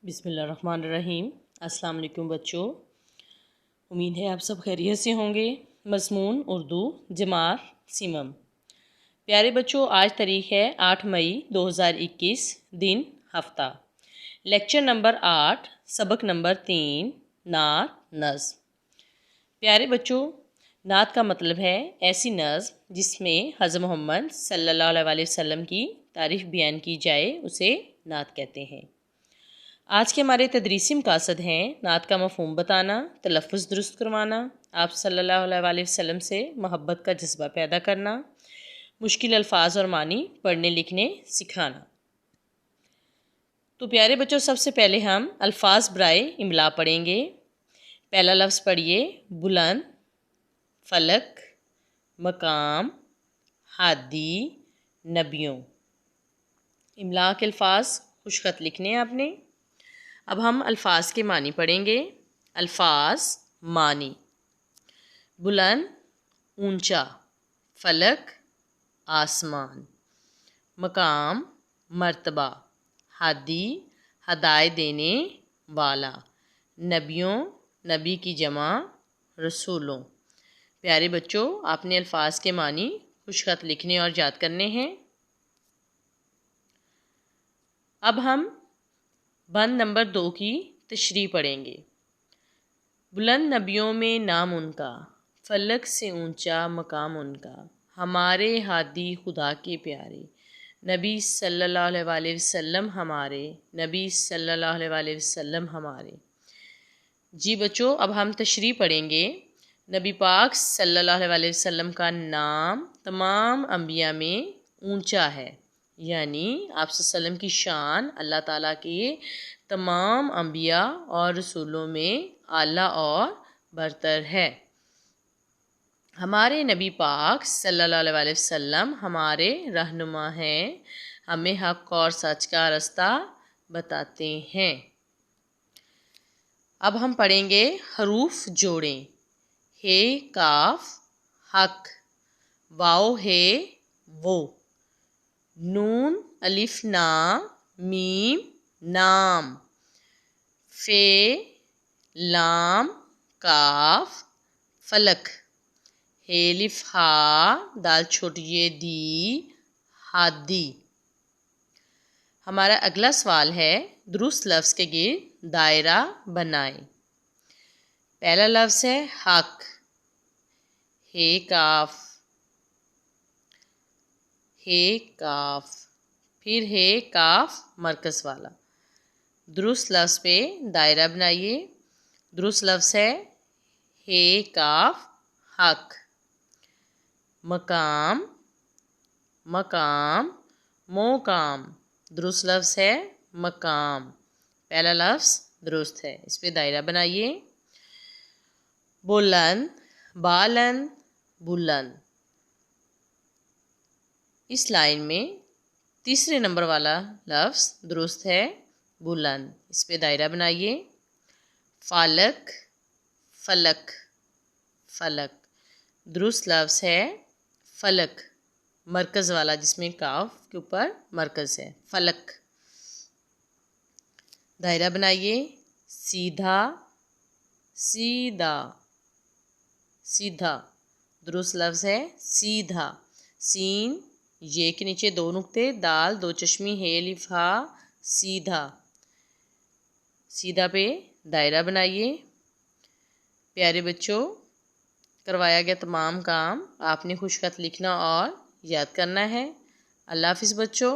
بسم اللہ الرحمن الرحیم۔ السلام علیکم بچوں، امید ہے آپ سب خیریت سے ہوں گے۔ مضمون اردو جماعت سیمم۔ پیارے بچوں، آج تاریخ ہے 8 مئی 2021، دن ہفتہ۔ لیکچر نمبر 8، سبق نمبر 3، نعت نظم۔ پیارے بچوں، نعت کا مطلب ہے ایسی نظم جس میں حضرت محمد صلی اللہ علیہ وسلم کی تعریف بیان کی جائے، اسے نعت کہتے ہیں۔ آج کے ہمارے تدریسی مقاصد ہیں نعت کا مفہوم بتانا، تلفظ درست کروانا، آپ صلی اللہ علیہ وسلم سے محبت کا جذبہ پیدا کرنا، مشکل الفاظ اور معنی پڑھنے لکھنے سکھانا۔ تو پیارے بچوں، سب سے پہلے ہم الفاظ برائے املا پڑھیں گے۔ پہلا لفظ پڑھیے بلند، فلک، مقام، ہادی، نبیوں۔ املا کے الفاظ خوش خط لکھنے ہیں آپ نے۔ اب ہم الفاظ کے معنی پڑھیں گے۔ الفاظ معنی: بلند اونچا، فلک آسمان، مقام مرتبہ، ہادی ہدایت دینے والا، نبیوں نبی کی جمع رسولوں۔ پیارے بچوں، آپ نے الفاظ کے معنی خوش خط لکھنے اور یاد کرنے ہیں۔ اب ہم بند نمبر 2 کی تشریح پڑھیں گے۔ بلند نبیوں میں نام ان کا، فلک سے اونچا مقام ان کا، ہمارے ہادی خدا کے پیارے، نبی صلی اللہ علیہ وسلم ہمارے، نبی صلی اللہ علیہ وسلم ہمارے۔ جی بچوں، اب ہم تشریح پڑھیں گے۔ نبی پاک صلی اللہ علیہ وسلم کا نام تمام انبیاء میں اونچا ہے، یعنی آپ صلی اللہ علیہ وسلم کی شان اللہ تعالیٰ کے تمام انبیاء اور رسولوں میں اعلیٰ اور برتر ہے۔ ہمارے نبی پاک صلی اللہ علیہ وسلم ہمارے رہنما ہیں، ہمیں حق اور سچ کا راستہ بتاتے ہیں۔ اب ہم پڑھیں گے حروف جوڑیں۔ ہے کاف حق، واو ہے وہ، نون الف نا میم نام، فے لام کاف فلک، ہے الف ہا دال چھوٹی دی ہادی۔ ہمارا اگلا سوال ہے درست لفظ کے گرد دائرہ بنائیں۔ پہلا لفظ ہے حق، ہے کاف، ہے کاف، پھر ہے کاف مرکز والا۔ درست لفظ پہ دائرہ بنائیے۔ درست لفظ ہے کاف حق۔ مقام، مقام، موقام، درست لفظ ہے مقام۔ پہلا لفظ درست ہے، اس پہ دائرہ بنائیے۔ بلند، بالند، بلند۔ اس لائن میں تیسرے نمبر والا لفظ درست ہے بلند، اس پہ دائرہ بنائیے۔ فالک، فلک، فلک، درست لفظ ہے فلک، مرکز والا جس میں کاف کے اوپر مرکز ہے، فلک۔ دائرہ بنائیے۔ سیدھا، سیدھا، سیدھا، درست لفظ ہے سیدھا، سین یہ کے نیچے 2 نقطے، دال 2 چشمی، ہے الف ہا سیدھا۔ سیدھا پہ دائرہ بنائیے۔ پیارے بچوں، کروایا گیا تمام کام آپ نے خوش خط لکھنا اور یاد کرنا ہے۔ اللہ حافظ بچوں۔